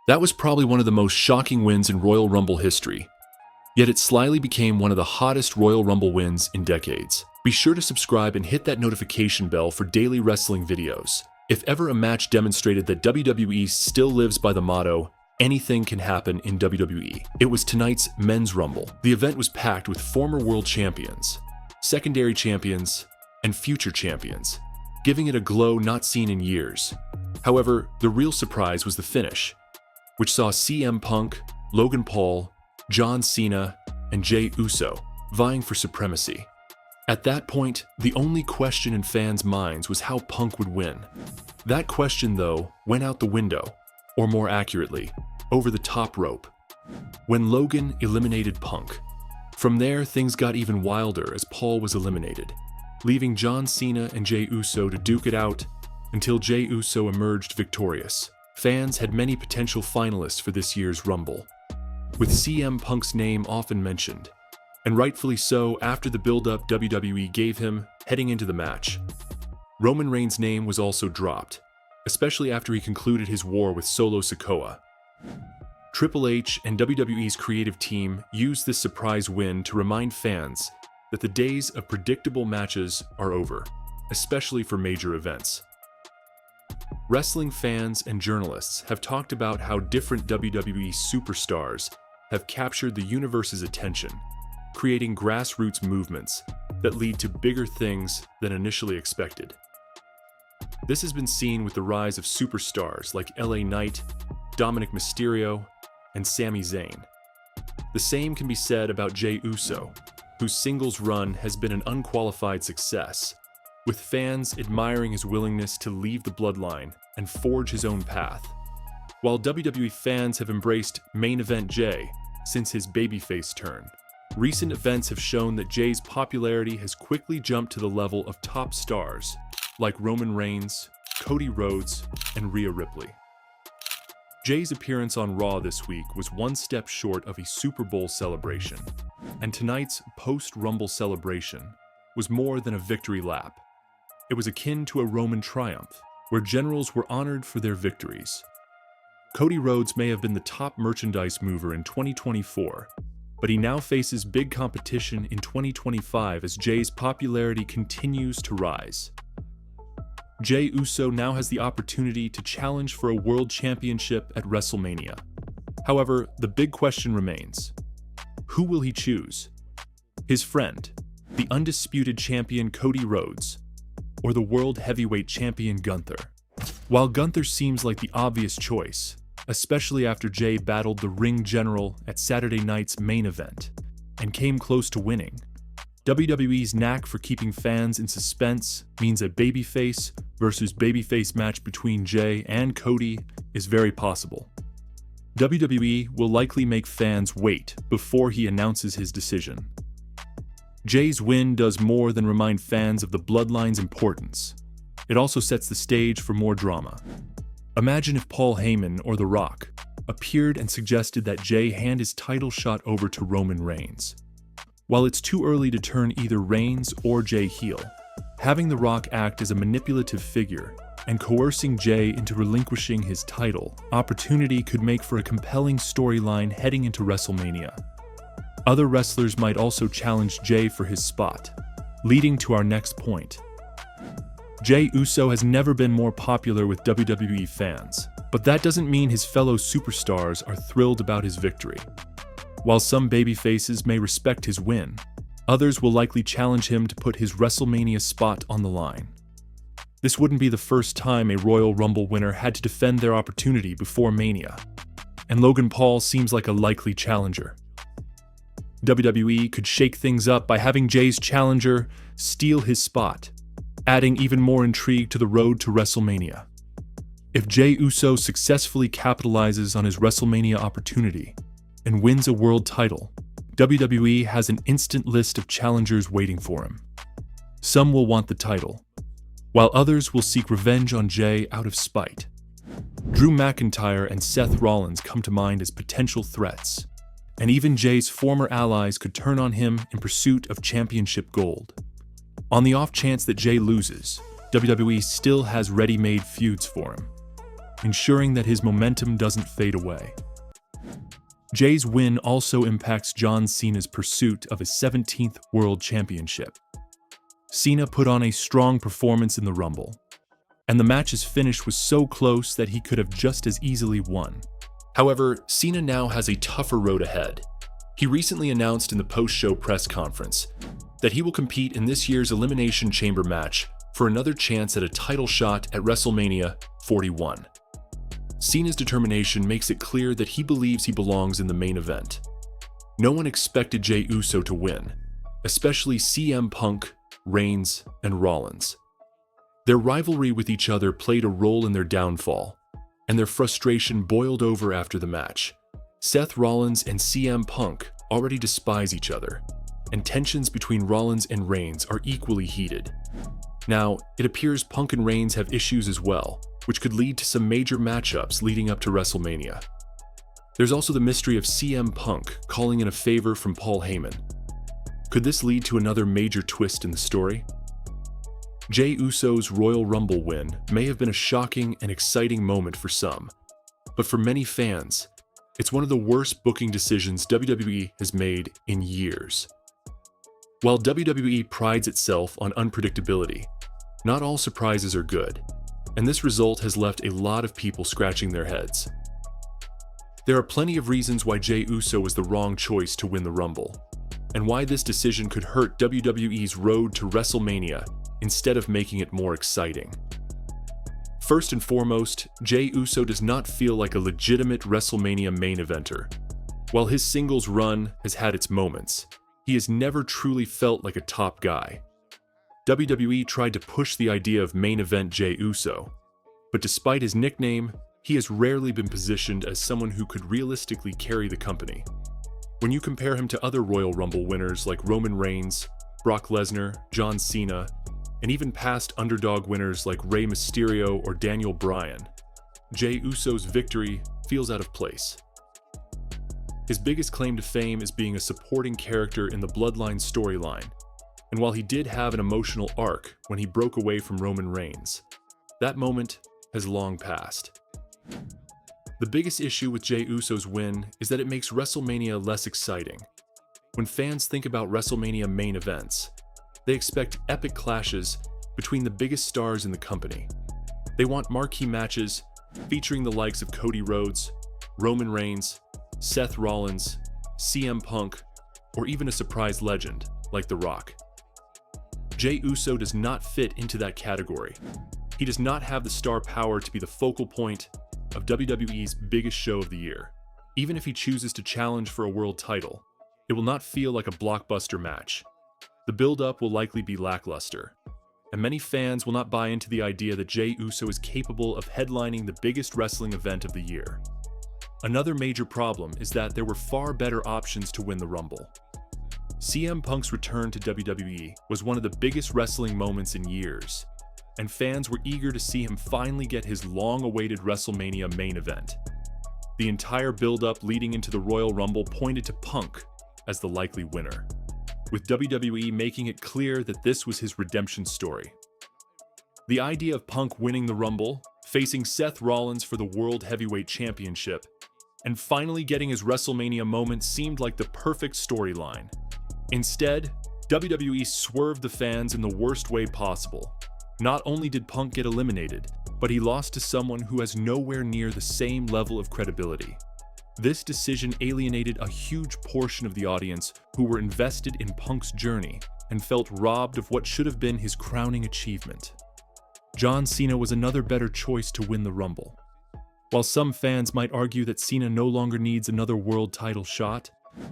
That was probably one of the most shocking wins in Royal Rumble history, yet it slyly became one of the hottest Royal Rumble wins in decades. Be sure to subscribe and hit that notification bell for daily wrestling videos. If ever a match demonstrated that WWE still lives by the motto, anything can happen in WWE, it was tonight's Men's Rumble. The event was packed with former world champions, secondary champions, and future champions, giving it a glow not seen in years. However, the real surprise was the finish, which saw CM Punk, Logan Paul, John Cena, and Jey Uso vying for supremacy. At that point, the only question in fans' minds was how Punk would win. That question, though, went out the window, or more accurately, over the top rope, when Logan eliminated Punk. From there, things got even wilder as Paul was eliminated, leaving John Cena and Jey Uso to duke it out until Jey Uso emerged victorious. Fans had many potential finalists for this year's Rumble, with CM Punk's name often mentioned, and rightfully so after the build-up WWE gave him heading into the match. Roman Reigns' name was also dropped, especially after he concluded his war with Solo Sikoa. Triple H and WWE's creative team used this surprise win to remind fans that the days of predictable matches are over, especially for major events. Wrestling fans and journalists have talked about how different WWE superstars have captured the universe's attention, creating grassroots movements that lead to bigger things than initially expected. This has been seen with the rise of superstars like LA Knight, Dominic Mysterio, and Sami Zayn. The same can be said about Jey Uso, whose singles run has been an unqualified success, with fans admiring his willingness to leave the Bloodline and forge his own path. While WWE fans have embraced Main Event Jey since his babyface turn, recent events have shown that Jey's popularity has quickly jumped to the level of top stars like Roman Reigns, Cody Rhodes, and Rhea Ripley. Jey's appearance on Raw this week was one step short of a Super Bowl celebration, and tonight's post-Rumble celebration was more than a victory lap. It was akin to a Roman triumph, where generals were honored for their victories. Cody Rhodes may have been the top merchandise mover in 2024, but he now faces big competition in 2025 as Jey's popularity continues to rise. Jey Uso now has the opportunity to challenge for a world championship at WrestleMania. However, the big question remains: who will he choose? His friend, the undisputed champion Cody Rhodes, or the world heavyweight champion Gunther? While Gunther seems like the obvious choice, especially after Jey battled the ring general at Saturday night's Main Event and came close to winning, WWE's knack for keeping fans in suspense means a babyface versus babyface match between Jey and Cody is very possible. WWE will likely make fans wait before he announces his decision. Jey's win does more than remind fans of the Bloodline's importance. It also sets the stage for more drama. Imagine if Paul Heyman or The Rock appeared and suggested that Jey hand his title shot over to Roman Reigns. While it's too early to turn either Reigns or Jey heel, having The Rock act as a manipulative figure and coercing Jey into relinquishing his title opportunity could make for a compelling storyline heading into WrestleMania. Other wrestlers might also challenge Jey for his spot, leading to our next point. Jey Uso has never been more popular with WWE fans, but that doesn't mean his fellow superstars are thrilled about his victory. While some babyfaces may respect his win, others will likely challenge him to put his WrestleMania spot on the line. This wouldn't be the first time a Royal Rumble winner had to defend their opportunity before Mania, and Logan Paul seems like a likely challenger. WWE could shake things up by having Jey's challenger steal his spot, adding even more intrigue to the road to WrestleMania. If Jey Uso successfully capitalizes on his WrestleMania opportunity and wins a world title, WWE has an instant list of challengers waiting for him. Some will want the title, while others will seek revenge on Jey out of spite. Drew McIntyre and Seth Rollins come to mind as potential threats, and even Jey's former allies could turn on him in pursuit of championship gold. On the off chance that Jey loses, WWE still has ready-made feuds for him. ensuring that his momentum doesn't fade away. Jey's win also impacts John Cena's pursuit of his 17th World Championship. Cena put on a strong performance in the Rumble, and the match's finish was so close that he could have just as easily won. However, Cena now has a tougher road ahead. He recently announced in the post-show press conference that he will compete in this year's Elimination Chamber match for another chance at a title shot at WrestleMania 41. Cena's determination makes it clear that he believes he belongs in the main event. No one expected Jey Uso to win, especially CM Punk, Reigns, and Rollins. Their rivalry with each other played a role in their downfall, and their frustration boiled over after the match. Seth Rollins and CM Punk already despise each other, and tensions between Rollins and Reigns are equally heated. Now, it appears Punk and Reigns have issues as well, which could lead to some major matchups leading up to WrestleMania. There's also the mystery of CM Punk calling in a favor from Paul Heyman. Could this lead to another major twist in the story? Jey Uso's Royal Rumble win may have been a shocking and exciting moment for some, but for many fans, it's one of the worst booking decisions WWE has made in years. While WWE prides itself on unpredictability, not all surprises are good, and this result has left a lot of people scratching their heads. There are plenty of reasons why Jey Uso was the wrong choice to win the Rumble, and why this decision could hurt WWE's road to WrestleMania instead of making it more exciting. First and foremost, Jey Uso does not feel like a legitimate WrestleMania main eventer. While his singles run has had its moments, he has never truly felt like a top guy. WWE tried to push the idea of main event Jey Uso, but despite his nickname, he has rarely been positioned as someone who could realistically carry the company. When you compare him to other Royal Rumble winners like Roman Reigns, Brock Lesnar, John Cena, and even past underdog winners like Rey Mysterio or Daniel Bryan, Jey Uso's victory feels out of place. His biggest claim to fame is being a supporting character in the Bloodline storyline, and while he did have an emotional arc when he broke away from Roman Reigns, that moment has long passed. The biggest issue with Jey Uso's win is that it makes WrestleMania less exciting. When fans think about WrestleMania main events, they expect epic clashes between the biggest stars in the company. They want marquee matches featuring the likes of Cody Rhodes, Roman Reigns, Seth Rollins, CM Punk, or even a surprise legend like The Rock. Jey Uso does not fit into that category. He does not have the star power to be the focal point of WWE's biggest show of the year. Even if he chooses to challenge for a world title, it will not feel like a blockbuster match. The build-up will likely be lackluster, and many fans will not buy into the idea that Jey Uso is capable of headlining the biggest wrestling event of the year. Another major problem is that there were far better options to win the Rumble. CM Punk's return to WWE was one of the biggest wrestling moments in years, and fans were eager to see him finally get his long-awaited WrestleMania main event. The entire build-up leading into the Royal Rumble pointed to Punk as the likely winner, with WWE making it clear that this was his redemption story. The idea of Punk winning the Rumble, facing Seth Rollins for the World Heavyweight Championship, and finally getting his WrestleMania moment seemed like the perfect storyline. Instead, WWE swerved the fans in the worst way possible. Not only did Punk get eliminated, but he lost to someone who has nowhere near the same level of credibility. This decision alienated a huge portion of the audience who were invested in Punk's journey and felt robbed of what should have been his crowning achievement. John Cena was another better choice to win the Rumble. While some fans might argue that Cena no longer needs another world title shot,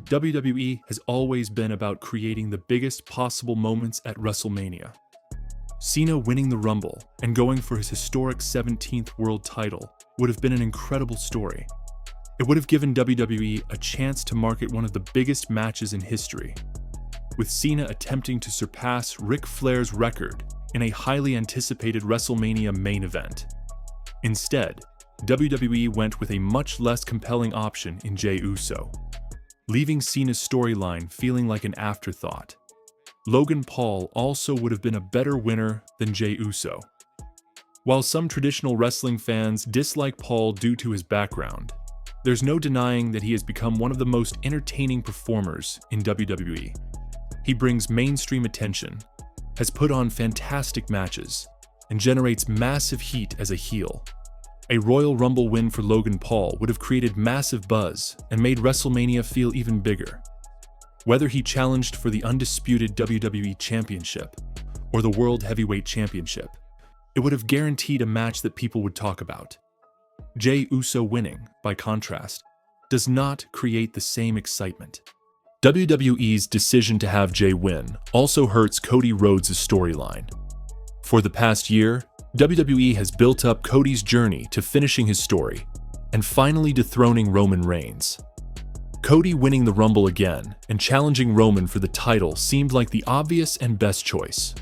WWE has always been about creating the biggest possible moments at WrestleMania. Cena winning the Rumble and going for his historic 17th world title would have been an incredible story. It would have given WWE a chance to market one of the biggest matches in history, with Cena attempting to surpass Ric Flair's record in a highly anticipated WrestleMania main event. Instead, WWE went with a much less compelling option in Jey Uso, leaving Cena's storyline feeling like an afterthought. Logan Paul also would have been a better winner than Jey Uso. While some traditional wrestling fans dislike Paul due to his background, there's no denying that he has become one of the most entertaining performers in WWE. He brings mainstream attention, has put on fantastic matches, and generates massive heat as a heel. A Royal Rumble win for Logan Paul would have created massive buzz and made WrestleMania feel even bigger. Whether he challenged for the undisputed WWE Championship or the World Heavyweight Championship, it would have guaranteed a match that people would talk about. Jey Uso winning, by contrast, does not create the same excitement. WWE's decision to have Jey win also hurts Cody Rhodes' storyline. For the past year, WWE has built up Cody's journey to finishing his story and finally dethroning Roman Reigns. Cody winning the Rumble again and challenging Roman for the title seemed like the obvious and best choice.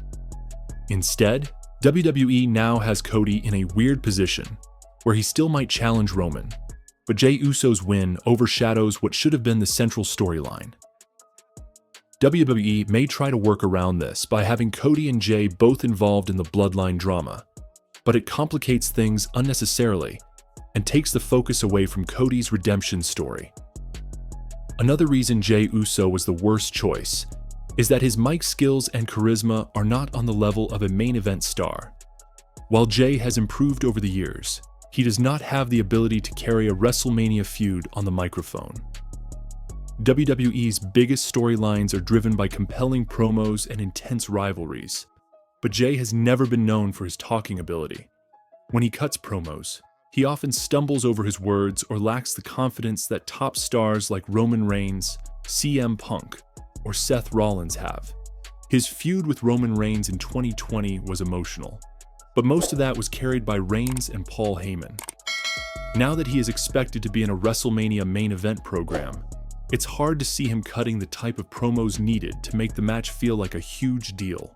Instead, WWE now has Cody in a weird position where he still might challenge Roman, but Jey Uso's win overshadows what should have been the central storyline. WWE may try to work around this by having Cody and Jey both involved in the Bloodline drama, but it complicates things unnecessarily and takes the focus away from Cody's redemption story. Another reason Jey Uso was the worst choice is that his mic skills and charisma are not on the level of a main event star. While Jey has improved over the years, he does not have the ability to carry a WrestleMania feud on the microphone. WWE's biggest storylines are driven by compelling promos and intense rivalries, but Jey has never been known for his talking ability. When he cuts promos, he often stumbles over his words or lacks the confidence that top stars like Roman Reigns, CM Punk, or Seth Rollins have. His feud with Roman Reigns in 2020 was emotional, but most of that was carried by Reigns and Paul Heyman. Now that he is expected to be in a WrestleMania main event program, it's hard to see him cutting the type of promos needed to make the match feel like a huge deal.